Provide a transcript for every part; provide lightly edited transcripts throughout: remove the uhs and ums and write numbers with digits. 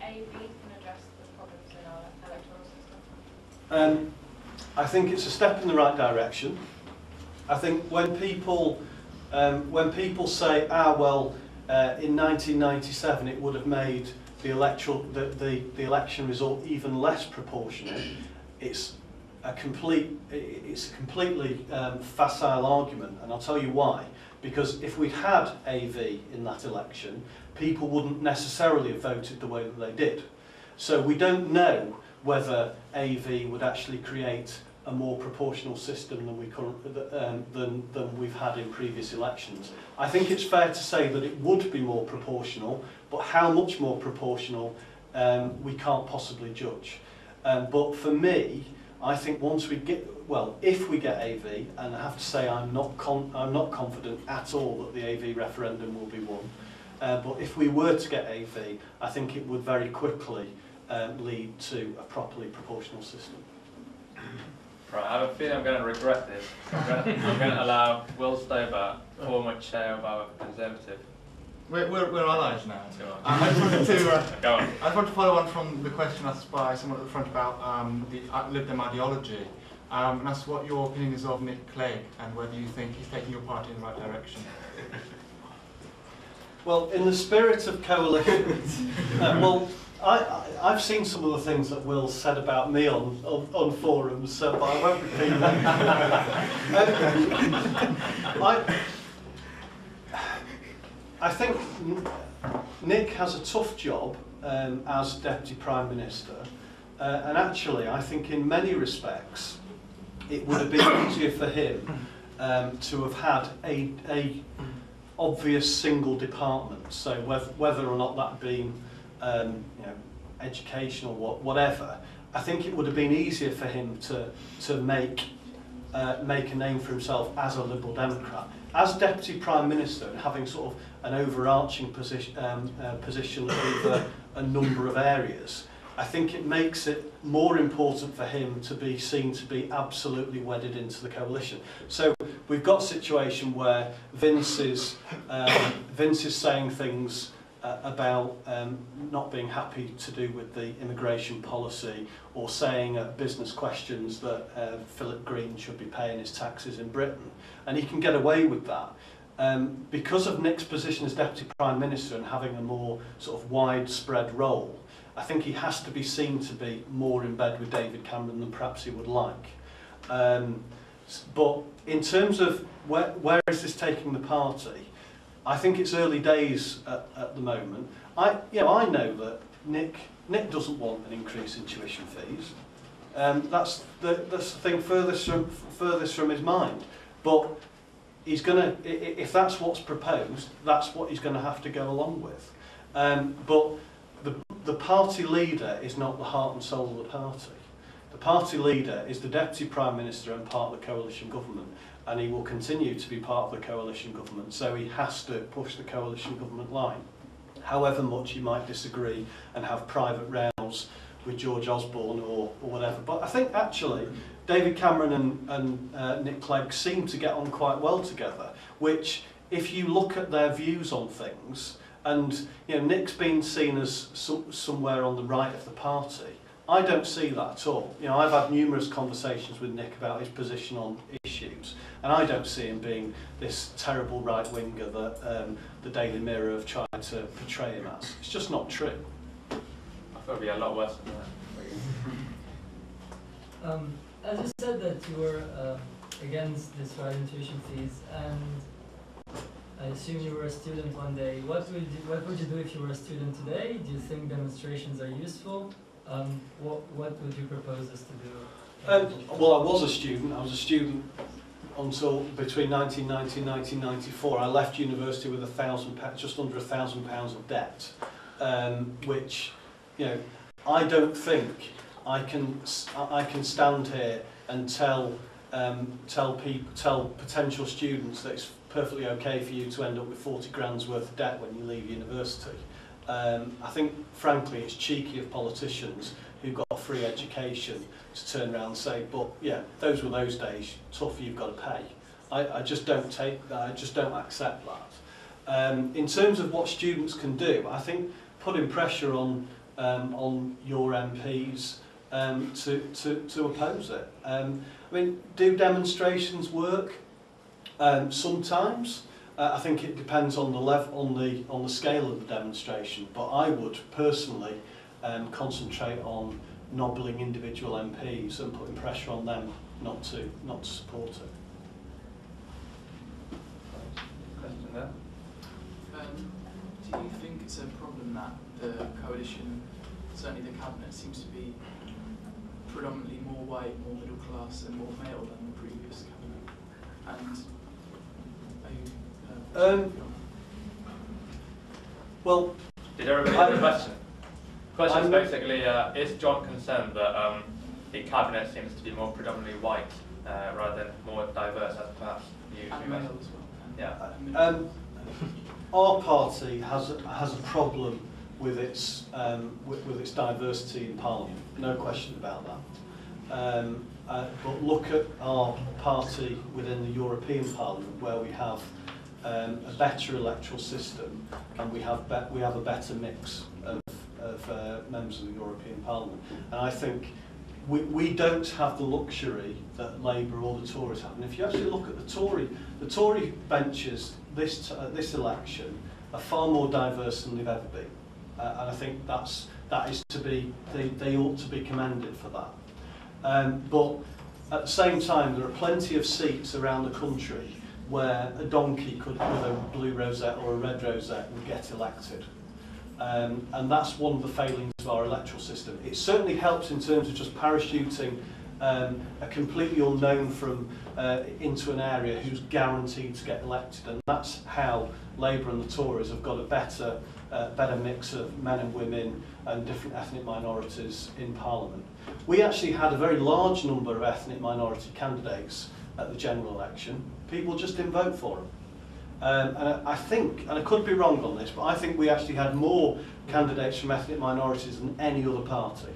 AV can address the problems in our electoral system? I think it's a step in the right direction. I think when people say, in 1997 it would have made the election result even less proportional, it's a completely facile argument, and I'll tell you why. Because if we'd had AV in that election, people wouldn't necessarily have voted the way that they did. So we don't know whether AV would actually create a more proportional system than we've had in previous elections. I think it's fair to say that it would be more proportional, but how much more proportional we can't possibly judge. But for me, I think once we get, if we get AV, and I have to say I'm not confident at all that the AV referendum will be won, but if we were to get AV, I think it would very quickly lead to a properly proportional system. Right, I have a feeling I'm going to regret this. I'm going to allow Will Stover, former chair of our Conservative. We're allies now. I just want to follow on from the question asked by someone at the front about the Lib Dem ideology, and that's what your opinion is of Nick Clegg and whether you think he's taking your party in the right direction. Well, in the spirit of coalition, I've seen some of the things that Will said about me on forums, but I won't repeat that. I think Nick has a tough job as Deputy Prime Minister, and actually I think in many respects it would have been easier for him to have had a obvious single department, so whether or not that being education or whatever, I think it would have been easier for him to make a name for himself as a Liberal Democrat. As Deputy Prime Minister, and having sort of an overarching position over a number of areas, I think it makes it more important for him to be seen to be absolutely wedded into the coalition. So we've got a situation where Vince is saying things about not being happy to do with the immigration policy, or saying at business questions that Philip Green should be paying his taxes in Britain, and he can get away with that because of Nick's position as Deputy Prime Minister and having a more sort of widespread role. I think he has to be seen to be more in bed with David Cameron than perhaps he would like. But in terms of where is this taking the party, I think it's early days at the moment. I know that Nick doesn't want an increase in tuition fees. That's the thing furthest from his mind. But he's gonna, if that's what's proposed, that's what he's going to have to go along with. But the party leader is not the heart and soul of the party. The party leader is the Deputy Prime Minister and part of the coalition government, and he will continue to be part of the coalition government, so he has to push the coalition government line. However much he might disagree and have private rows with George Osborne or whatever. But I think actually David Cameron and Nick Clegg seem to get on quite well together, which, if you look at their views on things, and Nick's been seen as somewhere on the right of the party, I don't see that at all. I've had numerous conversations with Nick about his position on issues, and I don't see him being this terrible right-winger that the Daily Mirror have tried to portray him as. It's just not true. I thought it'd be a lot worse than that. As you said that you were against this rise in tuition fees, and I assume you were a student one day. What would you do if you were a student today? Do you think demonstrations are useful? What would you propose us to do? Well, I was a student. I was a student until between 1990 and 1994. I left university with just under £1,000 of debt, which, I don't think I can stand here and tell potential students that it's perfectly okay for you to end up with 40 grand's worth of debt when you leave university. I think, frankly, it's cheeky of politicians who got a free education to turn around and say, but yeah, those were those days, tough, you've got to pay. I just don't take that, I just don't accept that. In terms of what students can do, I think putting pressure on on your MPs to oppose it. I mean, do demonstrations work? Sometimes. I think it depends on the level, on the scale of the demonstration. But I would personally concentrate on nobbling individual MPs and putting pressure on them not to support it. Question there. Do you think it's a problem that the coalition, certainly the cabinet, seems to be predominantly more white, more middle class and more male than the previous cabinet? And are you well, did everybody have a question? The question is basically, is John concerned that the cabinet seems to be more predominantly white rather than more diverse as perhaps you and male as well? Yeah. Our party has a problem with its diversity in Parliament, no question about that. But look at our party within the European Parliament, where we have a better electoral system, and we have a better mix of members of the European Parliament. And I think we don't have the luxury that Labour or the Tories have. And if you actually look at the Tory benches this election are far more diverse than they've ever been. And I think that is to be, they ought to be commended for that. But at the same time, there are plenty of seats around the country where a donkey with a blue rosette or a red rosette would get elected. And that's one of the failings of our electoral system. It certainly helps in terms of just parachuting a completely unknown from into an area who's guaranteed to get elected, and that's how Labour and the Tories have got a better mix of men and women and different ethnic minorities in Parliament. We actually had a very large number of ethnic minority candidates at the general election. People just didn't vote for them. And I think, and I could be wrong on this, but I think we actually had more candidates from ethnic minorities than any other party.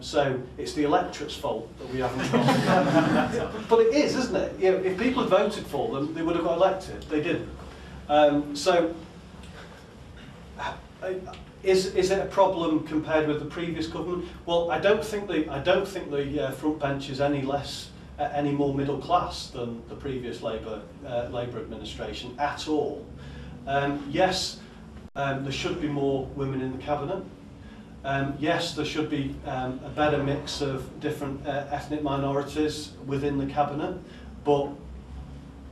So it's the electorate's fault that we haven't got. But it is, isn't it? You know, if people had voted for them, they would have got elected. They didn't. So is it a problem compared with the previous government? Well, I don't think the front bench is any more middle class than the previous Labour administration at all. Yes, there should be more women in the cabinet. Yes, there should be a better mix of different ethnic minorities within the cabinet, but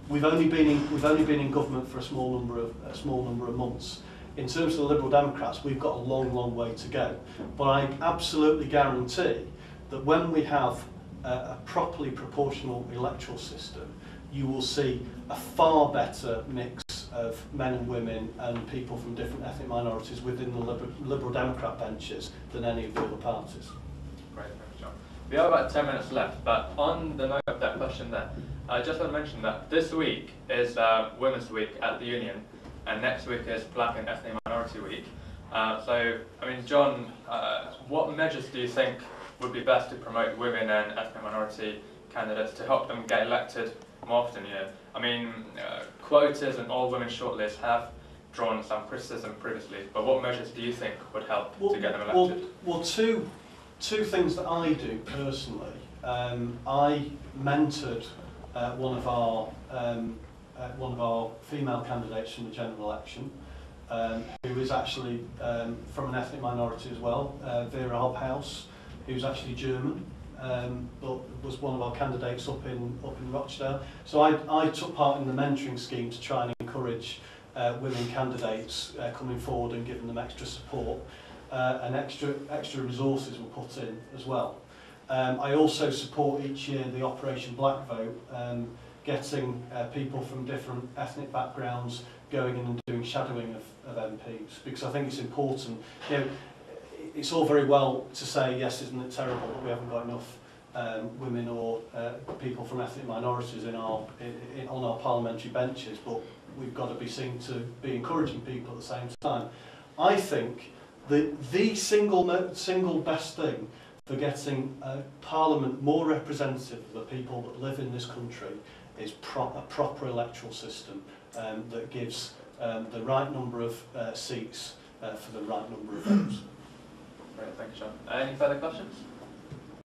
we've only been in government for a small number of months. In terms of the Liberal Democrats, we've got a long way to go. But I absolutely guarantee that when we have a properly proportional electoral system, you will see a far better mix of men and women and people from different ethnic minorities within the Liberal Democrat benches than any of the other parties. Great, thanks, John. We have about 10 minutes left, but on the note of that question there, I just want to mention that this week is Women's Week at the Union, and next week is Black and Ethnic Minority Week. So, I mean, John, what measures do you think would be best to promote women and ethnic minority candidates to help them get elected more often? You know, I mean, quotas and all-women shortlists have drawn some criticism previously, but what measures do you think would help to get them elected? Well, two things that I do personally. I mentored one of our female candidates from the general election, who is actually from an ethnic minority as well, Vera Hobhouse, who's actually German, but was one of our candidates up in Rochdale. So I took part in the mentoring scheme to try and encourage women candidates coming forward and giving them extra support, and extra resources were put in as well. I also support each year the Operation Black Vote, getting people from different ethnic backgrounds going in and doing shadowing of MPs, because I think it's important. You know, it's all very well to say, yes, isn't it terrible that we haven't got enough women or people from ethnic minorities on our parliamentary benches, but we've got to be seen to be encouraging people at the same time. I think that the single best thing for getting Parliament more representative of the people that live in this country is a proper electoral system that gives the right number of seats for the right number of votes. Any further questions?